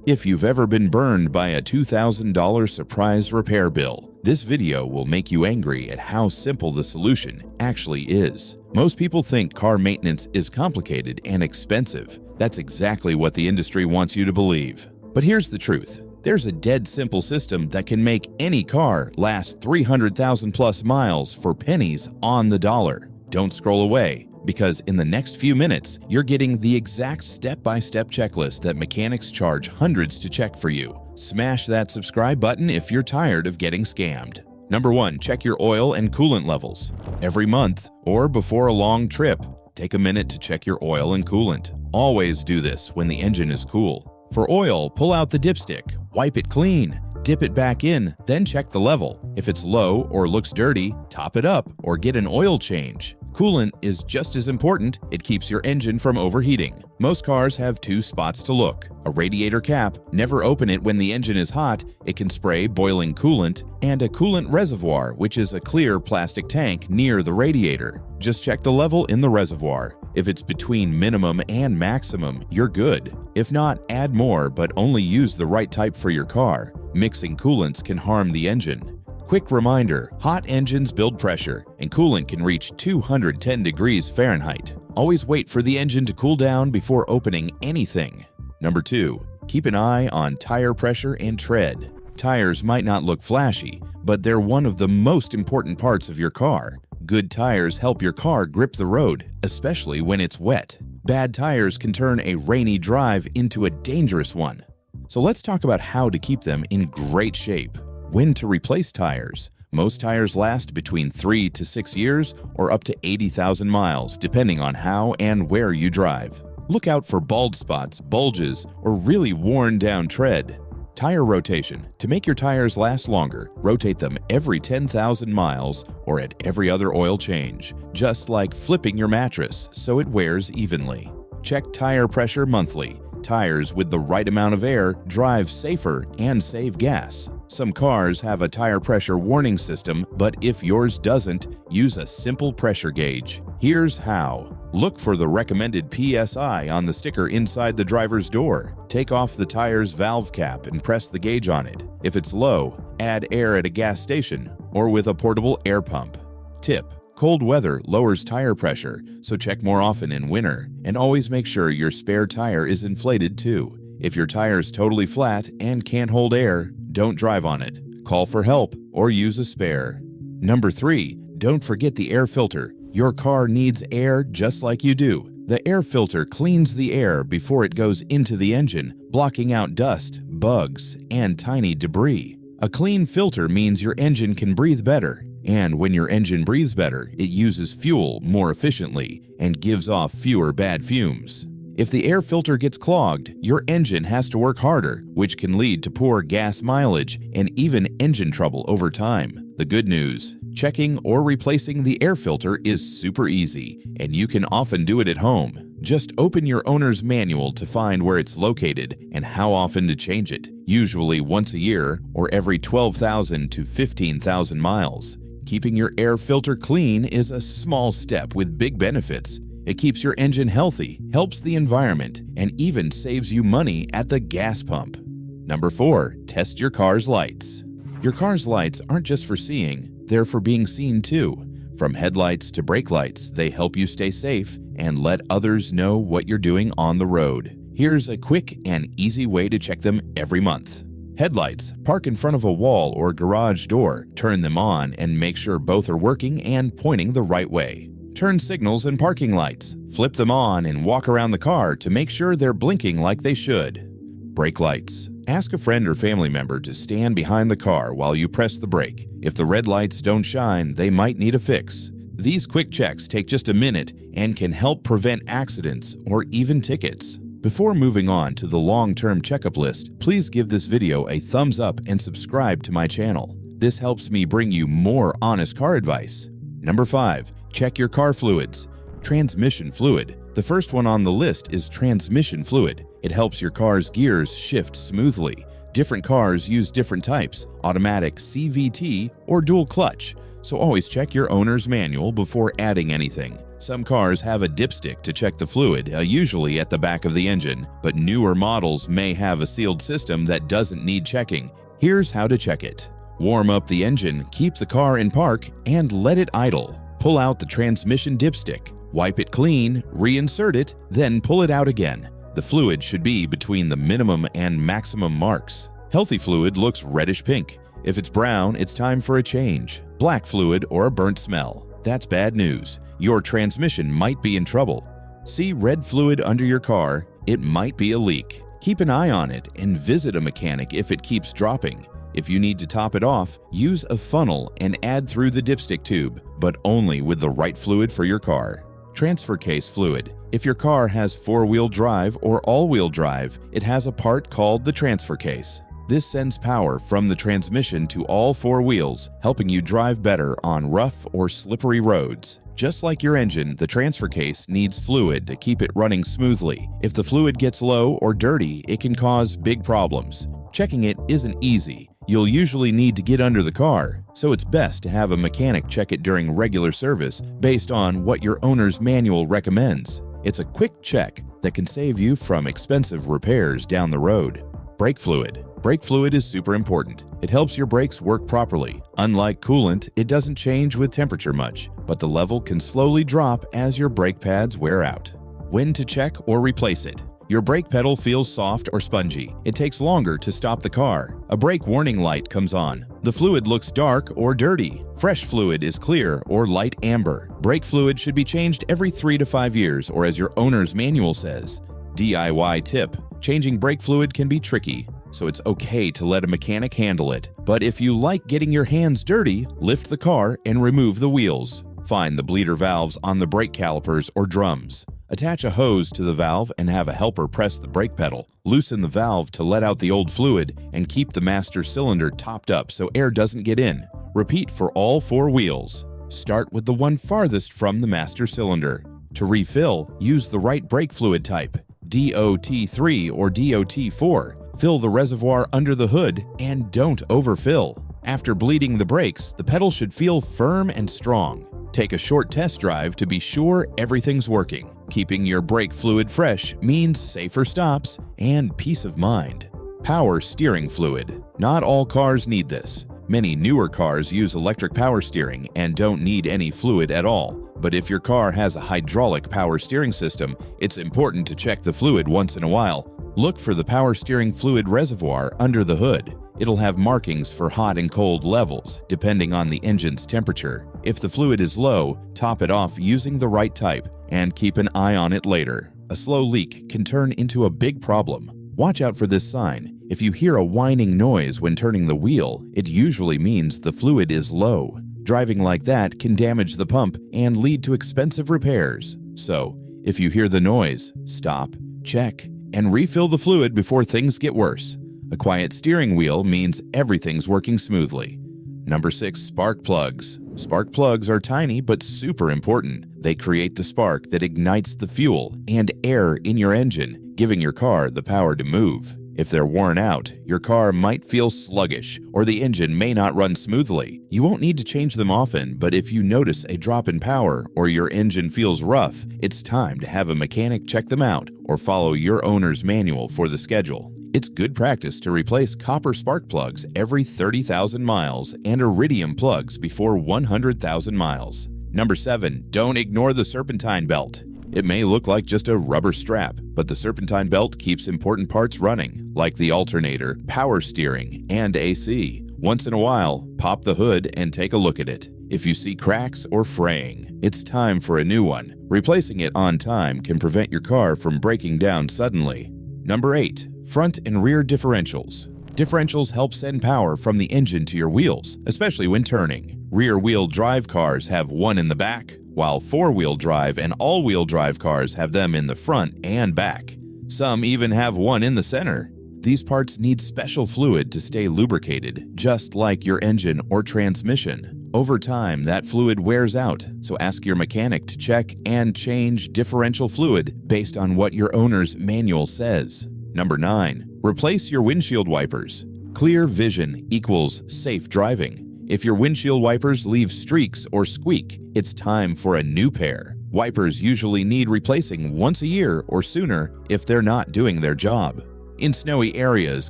If you've ever been burned by a $2,000 surprise repair bill, this video will make you angry at how simple the solution actually is. Most people think car maintenance is complicated and expensive. That's exactly what the industry wants you to believe. But here's the truth. There's a dead simple system that can make any car last 300,000 plus miles for pennies on the dollar. Don't scroll away, because in the next few minutes, you're getting the exact step-by-step checklist that mechanics charge hundreds to check for you. Smash that subscribe button if you're tired of getting scammed. Number 1, check your oil and coolant levels. Every month, or before a long trip, take a minute to check your oil and coolant. Always do this when the engine is cool. For oil, pull out the dipstick, wipe it clean, dip it back in, then check the level. If it's low or looks dirty, top it up or get an oil change. Coolant is just as important. It keeps your engine from overheating. Most cars have 2 spots to look. A radiator cap, never open it when the engine is hot, it can spray boiling coolant, and a coolant reservoir, which is a clear plastic tank near the radiator. Just check the level in the reservoir. If it's between minimum and maximum, you're good. If not, add more, but only use the right type for your car. Mixing coolants can harm the engine. Quick reminder, hot engines build pressure, and coolant can reach 210 degrees Fahrenheit. Always wait for the engine to cool down before opening anything. Number 2, keep an eye on tire pressure and tread. Tires might not look flashy, but they're one of the most important parts of your car. Good tires help your car grip the road, especially when it's wet. Bad tires can turn a rainy drive into a dangerous one. So let's talk about how to keep them in great shape. When to replace tires. Most tires last between 3 to 6 years or up to 80,000 miles, depending on how and where you drive. Look out for bald spots, bulges, or really worn down tread. Tire rotation. To make your tires last longer, rotate them every 10,000 miles or at every other oil change, just like flipping your mattress so it wears evenly. Check tire pressure monthly. Tires with the right amount of air drive safer and save gas. Some cars have a tire pressure warning system, but if yours doesn't, use a simple pressure gauge. Here's how. Look for the recommended PSI on the sticker inside the driver's door. Take off the tire's valve cap and press the gauge on it. If it's low, add air at a gas station or with a portable air pump. Tip: cold weather lowers tire pressure, so check more often in winter, and always make sure your spare tire is inflated too. If your tire is totally flat and can't hold air, don't drive on it. Call for help or use a spare. Number 3, don't forget the air filter. Your car needs air just like you do. The air filter cleans the air before it goes into the engine, blocking out dust, bugs, and tiny debris. A clean filter means your engine can breathe better. And when your engine breathes better, it uses fuel more efficiently and gives off fewer bad fumes. If the air filter gets clogged, your engine has to work harder, which can lead to poor gas mileage and even engine trouble over time. The good news: checking or replacing the air filter is super easy, and you can often do it at home. Just open your owner's manual to find where it's located and how often to change it, usually once a year or every 12,000 to 15,000 miles. Keeping your air filter clean is a small step with big benefits. It keeps your engine healthy, helps the environment, and even saves you money at the gas pump. Number 4, test your car's lights. Your car's lights aren't just for seeing, they're for being seen too. From headlights to brake lights, they help you stay safe and let others know what you're doing on the road. Here's a quick and easy way to check them every month. Headlights. Park in front of a wall or garage door, turn them on, and make sure both are working and pointing the right way. Turn signals and parking lights. Flip them on and walk around the car to make sure they're blinking like they should. Brake lights. Ask a friend or family member to stand behind the car while you press the brake. If the red lights don't shine, they might need a fix. These quick checks take just a minute and can help prevent accidents or even tickets. Before moving on to the long-term checkup list, please give this video a thumbs up and subscribe to my channel. This helps me bring you more honest car advice. Number 5, check your car fluids. Transmission fluid. The first one on the list is transmission fluid. It helps your car's gears shift smoothly. Different cars use different types, automatic, CVT, or dual clutch. so always check your owner's manual before adding anything. Some cars have a dipstick to check the fluid, usually at the back of the engine, but newer models may have a sealed system that doesn't need checking. Here's how to check it. Warm up the engine, keep the car in park, and let it idle. Pull out the transmission dipstick, wipe it clean, reinsert it, then pull it out again. The fluid should be between the minimum and maximum marks. Healthy fluid looks reddish pink. If it's brown, it's time for a change. Black fluid or a burnt smell. That's bad news. Your transmission might be in trouble. See red fluid under your car? It might be a leak. Keep an eye on it and visit a mechanic if it keeps dropping. If you need to top it off, use a funnel and add through the dipstick tube, but only with the right fluid for your car. Transfer case fluid. If your car has four-wheel drive or all-wheel drive, it has a part called the transfer case. This sends power from the transmission to all four wheels, helping you drive better on rough or slippery roads. Just like your engine, the transfer case needs fluid to keep it running smoothly. If the fluid gets low or dirty, it can cause big problems. Checking it isn't easy. You'll usually need to get under the car, so it's best to have a mechanic check it during regular service based on what your owner's manual recommends. It's a quick check that can save you from expensive repairs down the road. Brake fluid. Brake fluid is super important. It helps your brakes work properly. Unlike coolant, it doesn't change with temperature much, but the level can slowly drop as your brake pads wear out. When to check or replace it. Your brake pedal feels soft or spongy. It takes longer to stop the car. A brake warning light comes on. The fluid looks dark or dirty. Fresh fluid is clear or light amber. Brake fluid should be changed every 3 to 5 years or as your owner's manual says. DIY tip. Changing brake fluid can be tricky, so it's okay to let a mechanic handle it. But if you like getting your hands dirty, lift the car and remove the wheels. Find the bleeder valves on the brake calipers or drums. Attach a hose to the valve and have a helper press the brake pedal. Loosen the valve to let out the old fluid and keep the master cylinder topped up so air doesn't get in. Repeat for all four wheels. Start with the one farthest from the master cylinder. To refill, use the right brake fluid type, DOT3 or DOT4. Fill the reservoir under the hood and don't overfill. After bleeding the brakes, the pedal should feel firm and strong. Take a short test drive to be sure everything's working. Keeping your brake fluid fresh means safer stops and peace of mind. Power steering fluid. Not all cars need this. Many newer cars use electric power steering and don't need any fluid at all. But if your car has a hydraulic power steering system, it's important to check the fluid once in a while. Look for the power steering fluid reservoir under the hood. It'll have markings for hot and cold levels, depending on the engine's temperature. If the fluid is low, top it off using the right type and keep an eye on it later. A slow leak can turn into a big problem. Watch out for this sign. If you hear a whining noise when turning the wheel, it usually means the fluid is low. Driving like that can damage the pump and lead to expensive repairs. So, if you hear the noise, stop, check, and refill the fluid before things get worse. A quiet steering wheel means everything's working smoothly. Number 6, spark plugs. Spark plugs are tiny but super important. They create the spark that ignites the fuel and air in your engine, giving your car the power to move. If they're worn out, your car might feel sluggish or the engine may not run smoothly. You won't need to change them often, but if you notice a drop in power or your engine feels rough, it's time to have a mechanic check them out or follow your owner's manual for the schedule. It's good practice to replace copper spark plugs every 30,000 miles and iridium plugs before 100,000 miles. Number 7, don't ignore the serpentine belt. It may look like just a rubber strap, but the serpentine belt keeps important parts running, like the alternator, power steering, and AC. Once in a while, pop the hood and take a look at it. If you see cracks or fraying, it's time for a new one. Replacing it on time can prevent your car from breaking down suddenly. Number 8, front and rear differentials. Differentials help send power from the engine to your wheels, especially when turning. Rear-wheel drive cars have one in the back, while four-wheel drive and all-wheel drive cars have them in the front and back. Some even have one in the center. These parts need special fluid to stay lubricated, just like your engine or transmission. Over time, that fluid wears out, so ask your mechanic to check and change differential fluid based on what your owner's manual says. Number 9, replace your windshield wipers. Clear vision equals safe driving. If your windshield wipers leave streaks or squeak, it's time for a new pair. Wipers usually need replacing once a year or sooner if they're not doing their job. In snowy areas,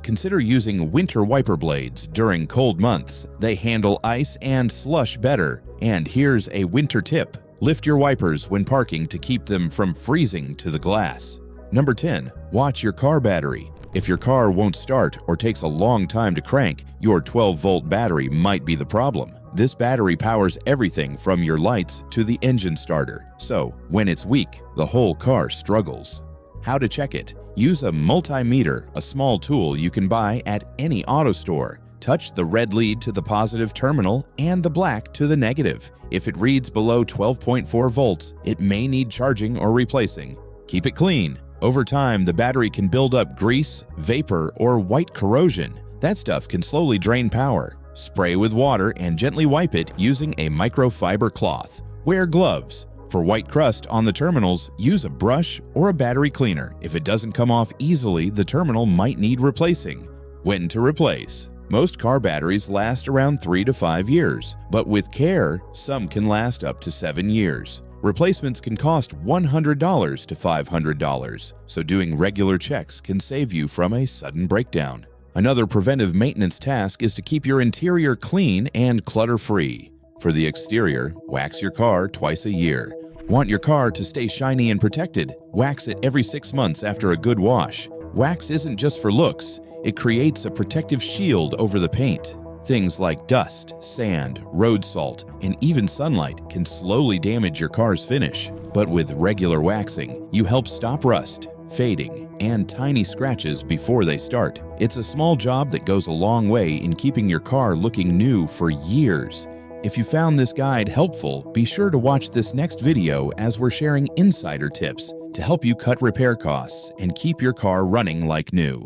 consider using winter wiper blades during cold months. They handle ice and slush better. And here's a winter tip: lift your wipers when parking to keep them from freezing to the glass. Number 10. Watch your car battery. If your car won't start or takes a long time to crank, your 12-volt battery might be the problem. This battery powers everything from your lights to the engine starter. So, when it's weak, the whole car struggles. How to check it? Use a multimeter, a small tool you can buy at any auto store. Touch the red lead to the positive terminal and the black to the negative. If it reads below 12.4 volts, it may need charging or replacing. Keep it clean. Over time, the battery can build up grease, vapor, or white corrosion. That stuff can slowly drain power. Spray with water and gently wipe it using a microfiber cloth. Wear gloves. For white crust on the terminals, use a brush or a battery cleaner. If it doesn't come off easily, the terminal might need replacing. When to replace? Most car batteries last around 3 to 5 years, but with care, some can last up to 7 years. Replacements can cost $100 to $500, so doing regular checks can save you from a sudden breakdown. Another preventive maintenance task is to keep your interior clean and clutter-free. For the exterior, wax your car twice a year. Want your car to stay shiny and protected? Wax it every 6 months after a good wash. Wax isn't just for looks. It creates a protective shield over the paint. Things like dust, sand, road salt, and even sunlight can slowly damage your car's finish. But with regular waxing, you help stop rust, fading, and tiny scratches before they start. It's a small job that goes a long way in keeping your car looking new for years. If you found this guide helpful, be sure to watch this next video as we're sharing insider tips to help you cut repair costs and keep your car running like new.